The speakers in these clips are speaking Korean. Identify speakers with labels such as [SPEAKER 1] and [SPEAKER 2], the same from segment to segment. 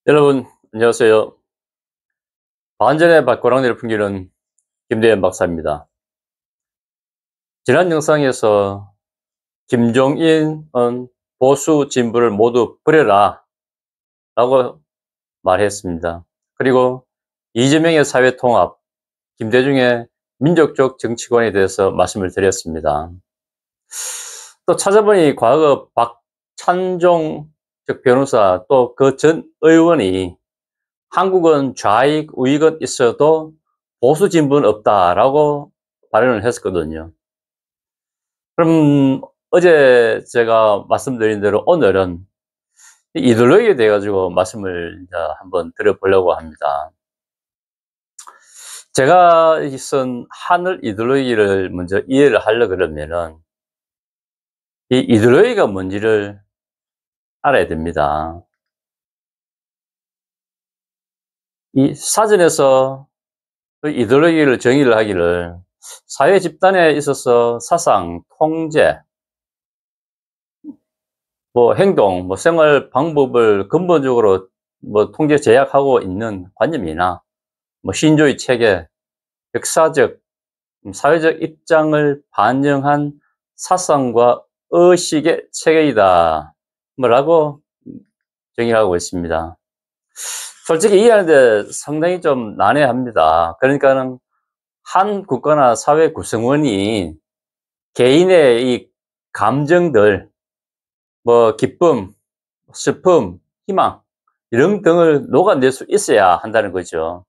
[SPEAKER 1] 여러분 안녕하세요. 반전의 고랑내를 풍기는 김대현 박사입니다. 지난 영상에서 김종인은 보수 진보를 모두 버려라 라고 말했습니다. 그리고 이재명의 사회통합, 김대중의 민족적 정치관에 대해서 말씀을 드렸습니다. 또 찾아보니 과거 박찬종 즉 변호사 또 그 전 의원이 한국은 좌익, 우익은 있어도 보수 진보는 없다라고 발언을 했었거든요. 그럼 어제 제가 말씀드린 대로 오늘은 이데올로기에 대해 가지고 말씀을 이제 한번 드려보려고 합니다. 제가 쓴 하늘 이데올로기를 먼저 이해를 하려 그러면은 이 이데올로기가 뭔지를 알아야 됩니다. 이 사전에서 그 이데올로기를 정의를 하기를 사회 집단에 있어서 사상, 통제, 행동, 생활 방법을 근본적으로 통제 제약하고 있는 관념이나 신조의 체계, 역사적, 사회적 입장을 반영한 사상과 의식의 체계이다. 라고 정의하고 있습니다. 솔직히 이해하는데 상당히 좀 난해합니다. 그러니까는 한 국가나 사회 구성원이 개인의 이 감정들, 기쁨, 슬픔, 희망 이런 등을 녹아낼 수 있어야 한다는 거죠.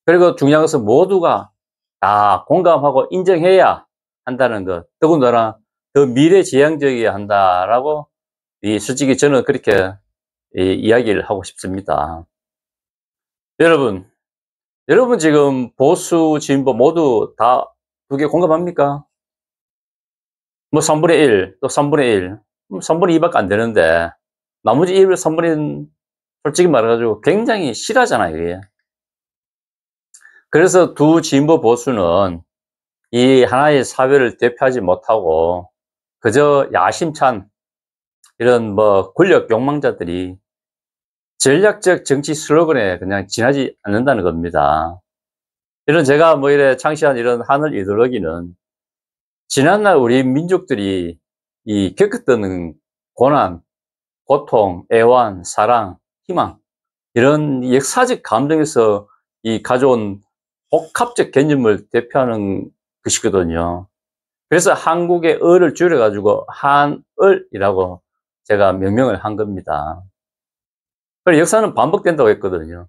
[SPEAKER 1] 그리고 중요한 것은 모두가 다 공감하고 인정해야 한다는 것. 더군다나 더 미래지향적이어야 한다라고 솔직히 저는 그렇게 이야기를 하고 싶습니다. 여러분 지금 보수, 진보 모두 다 두 개 공감합니까? 3분의 1, 또 3분의 1, 3분의 2밖에 안 되는데 나머지 1, 3분의 1은 솔직히 말해 가지고 굉장히 실하잖아요, 이게. 그래서 두 진보 보수는 이 하나의 사회를 대표하지 못하고 그저 야심찬 이런 권력 욕망자들이 전략적 정치 슬로건에 그냥 지나지 않는다는 겁니다. 이런 제가 이래 창시한 이런 하늘 이데올로기는 지난날 우리 민족들이 겪었던 고난, 고통, 애환, 사랑, 희망 이런 역사적 감정에서 가져온 복합적 개념을 대표하는 것이거든요. 그래서 한국의 을을 줄여 가지고 한을이라고 제가 명명을 한 겁니다. 그리고 역사는 반복된다고 했거든요.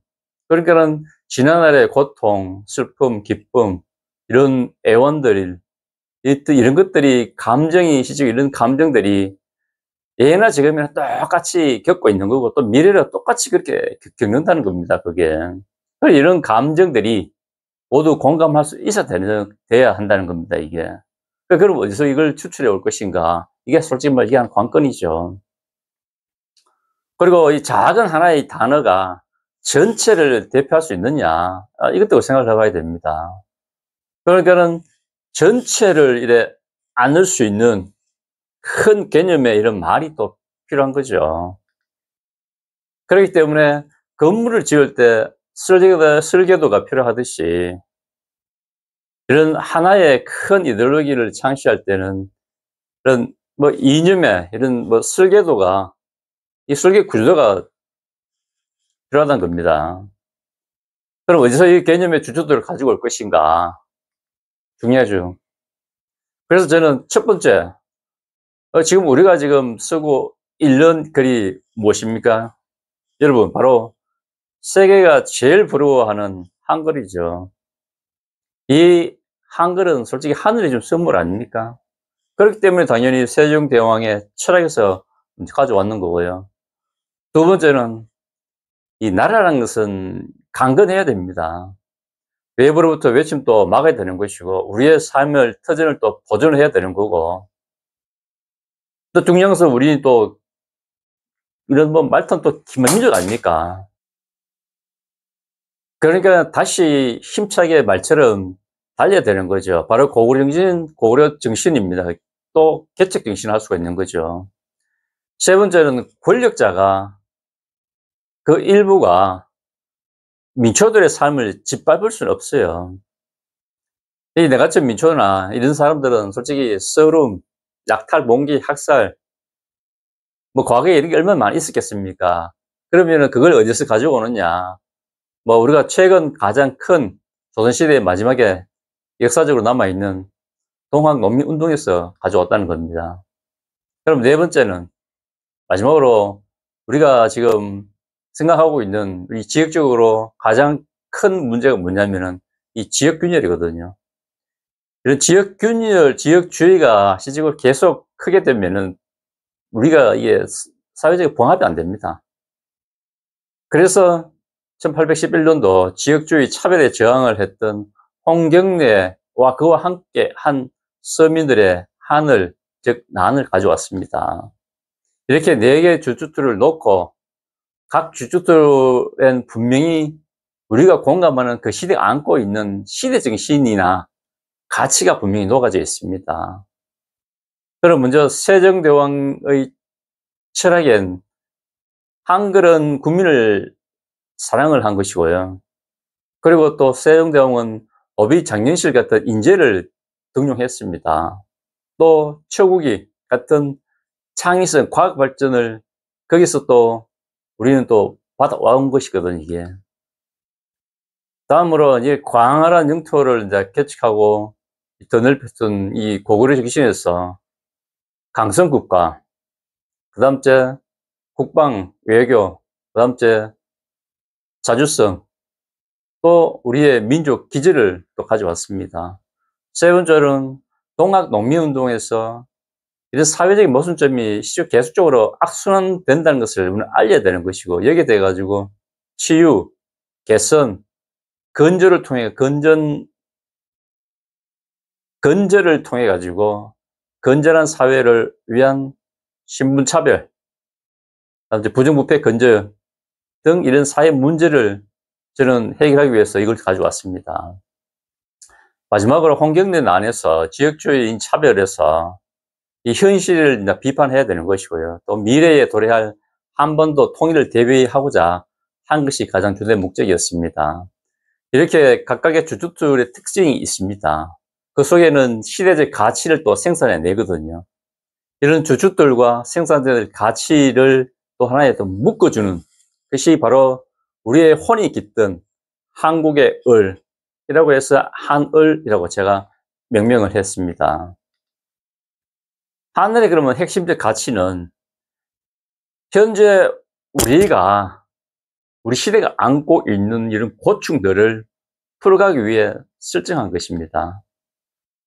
[SPEAKER 1] 그러니까는 지난날의 고통, 슬픔, 기쁨 이런 애원들 이런 것들이 감정이 시죠. 이런 감정들이 예나 지금이나 똑같이 겪고 있는 거고 또 미래로 똑같이 그렇게 겪는다는 겁니다, 그게. 이런 감정들이 모두 공감할 수 돼야 한다는 겁니다, 이게. 그럼 어디서 이걸 추출해 올 것인가? 이게 솔직히 이게 한 관건이죠. 그리고 이 작은 하나의 단어가 전체를 대표할 수 있느냐? 이것도 생각을 해 봐야 됩니다. 그러니까는 전체를 이래 안을 수 있는 큰 개념의 이런 말이 또 필요한 거죠. 그렇기 때문에 건물을 지을 때 설계도가 필요하듯이 이런 하나의 큰 이데올로기를 창시할 때는 이런 이념의 이런 설계도가 이 설계 구조가 필요하다는 겁니다. 그럼 어디서 이 개념의 주도들을 가지고 올 것인가? 중요하죠. 그래서 저는 첫 번째, 지금 우리가 지금 쓰고 읽는 글이 무엇입니까? 여러분, 바로 세계가 제일 부러워하는 한글이죠. 이 한글은 솔직히 하늘이 준 선물 아닙니까? 그렇기 때문에 당연히 세종대왕의 철학에서 가져왔는 거고요. 두 번째는 이 나라라는 것은 강건해야 됩니다. 외부로부터 외침도 막아야 되는 것이고 우리의 삶을 터전을 또 보존을 해야 되는 거고 또 중요한 것은 우리 또 이런 말탄 또 기만민족 아닙니까? 그러니까 다시 힘차게 말처럼 달려야 되는 거죠. 바로 고구려 정신입니다. 또 개척 정신을 할 수가 있는 거죠. 세 번째는 권력자가 그 일부가 민초들의 삶을 짓밟을 수는 없어요. 이 내같은 민초나 이런 사람들은 솔직히 서름, 약탈, 봉기, 학살, 뭐 과거에 이런 게 얼마나 많이 있었겠습니까? 그러면은 그걸 어디서 가지고 오느냐? 뭐 우리가 최근 가장 큰 조선시대의 마지막에 역사적으로 남아있는 동학농민운동에서 가져왔다는 겁니다. 그럼 네 번째는 마지막으로 우리가 지금 생각하고 있는 이 지역적으로 가장 큰 문제가 뭐냐면은 이 지역균열이거든요. 이런 지역균열, 지역주의가 시적으로 계속 크게 되면은 우리가 이게 사회적 봉합이 안 됩니다. 그래서 1811년도 지역주의 차별에 저항을 했던 홍경래와 그와 함께 한 서민들의 한을, 즉 난을 가져왔습니다. 이렇게 4개의 주춧돌을 놓고 각 주춧돌엔 분명히 우리가 공감하는 그 시대가 안고 있는 시대적인 신이나 가치가 분명히 녹아져 있습니다. 그럼 먼저 세종대왕의 철학엔 한글은 국민을 사랑을 한 것이고요. 그리고 또 세종대왕은 어비장년실 같은 인재를 등용했습니다. 또 처국이 같은 창의성, 과학 발전을 거기서 또 우리는 또 받아온 것이거든요, 이게. 다음으로 이제 광활한 영토를 이제 개척하고 더 넓혔던 이 고구려 정신에서 강성국가, 그 다음째 국방, 외교, 그 다음째 자주성, 또 우리의 민족 기질을 또 가져왔습니다. 세 번째는 동학농민운동에서 이런 사회적인 모순점이 계속적으로 악순환된다는 것을 우리는 알려야 되는 것이고, 여기에 대해 가지고 치유, 개선, 건절을 통해 건절을 통해 가지고 건전한 사회를 위한 신분차별, 부정부패 건절 등 이런 사회 문제를 저는 해결하기 위해서 이걸 가져왔습니다. 마지막으로 홍경래 난에서 지역주의인 차별에서 이 현실을 비판해야 되는 것이고요. 또 미래에 도래할 한반도 통일을 대비하고자 한 것이 가장 주된 목적이었습니다. 이렇게 각각의 주춧돌의 특징이 있습니다. 그 속에는 시대적 가치를 또 생산해 내거든요. 이런 주춧돌과 생산될 가치를 또 하나에 또 묶어주는 것이 바로 우리의 혼이 깃든 한국의 을이라고 해서 한을이라고 제가 명명을 했습니다. 한을의 그러면 핵심적 가치는 현재 우리 시대가 안고 있는 이런 고충들을 풀어가기 위해 설정한 것입니다.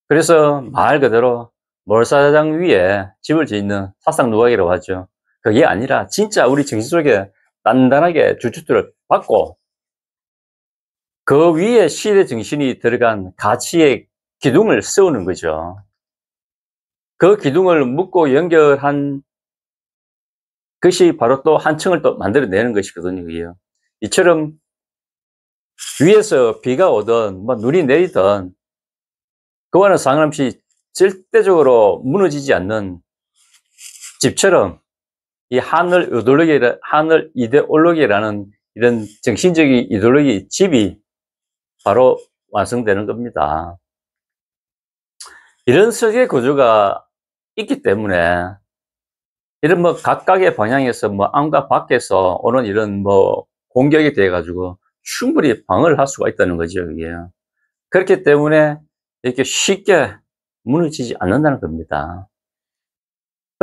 [SPEAKER 1] 그래서 말 그대로 몰사장 위에 집을 짓는 사상누각이라고 하죠. 그게 아니라 진짜 우리 정신 속에 단단하게 주춧돌을 박고 그 위에 시대 정신이 들어간 가치의 기둥을 세우는 거죠. 그 기둥을 묶고 연결한 것이 바로 또 한 층을 또 만들어내는 것이거든요. 그게요. 이처럼 위에서 비가 오든 뭐 눈이 내리든 그와는 상관없이 절대적으로 무너지지 않는 집처럼 이 하늘 이데올로기라는 이런 정신적인 이데올로기 집이 바로 완성되는 겁니다. 이런 설계 구조가 있기 때문에 이런 뭐 각각의 방향에서 뭐 안과 밖에서 오는 이런 뭐 공격이 돼 가지고 충분히 방어를 할 수가 있다는 거죠, 이게. 그렇기 때문에 이렇게 쉽게 무너지지 않는다는 겁니다.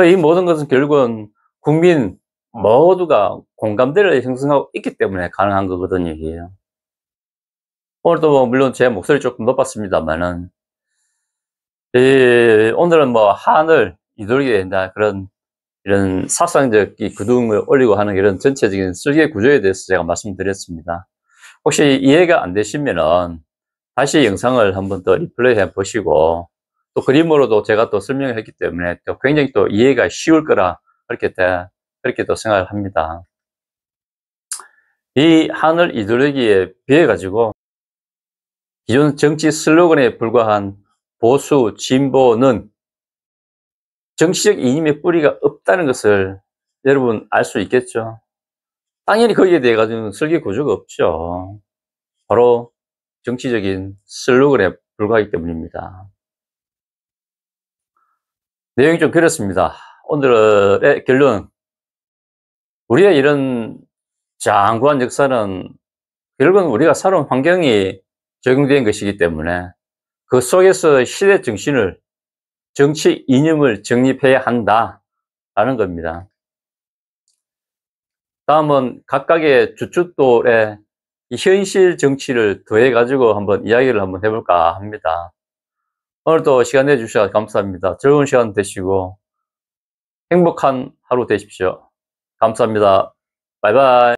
[SPEAKER 1] 이 모든 것은 결국은 국민 모두가 공감대를 형성하고 있기 때문에 가능한 거거든요, 이게. 오늘도 뭐 물론 제 목소리 조금 높았습니다만은 오늘은 뭐 한을 이돌게 된다 그런 이런 사상적 이 구동을 올리고 하는 이런 전체적인 설계 구조에 대해서 제가 말씀드렸습니다. 혹시 이해가 안 되시면은 다시 영상을 한번 더 리플레이 해 보시고 또 그림으로도 제가 또 설명을 했기 때문에 또 굉장히 또 이해가 쉬울 거라 그렇게 또 생각을 합니다. 이 하늘 이데올로기에 비해 가지고 기존 정치 슬로건에 불과한 보수, 진보는 정치적 이념의 뿌리가 없다는 것을 여러분 알 수 있겠죠. 당연히 거기에 대해 가지고는 설계 구조가 없죠. 바로 정치적인 슬로건에 불과하기 때문입니다. 내용이 좀 그렇습니다. 오늘의 결론. 우리의 이런 장구한 역사는 결국은 우리가 살아온 환경이 적용된 것이기 때문에 그 속에서 시대 정신을, 정치 이념을 정립해야 한다라는 겁니다. 다음은 각각의 주춧돌에 이 현실 정치를 더해 가지고 한번 이야기를 한번 해볼까 합니다. 오늘도 시간 내주셔서 감사합니다. 즐거운 시간 되시고 행복한 하루 되십시오. 감사합니다. 바이바이.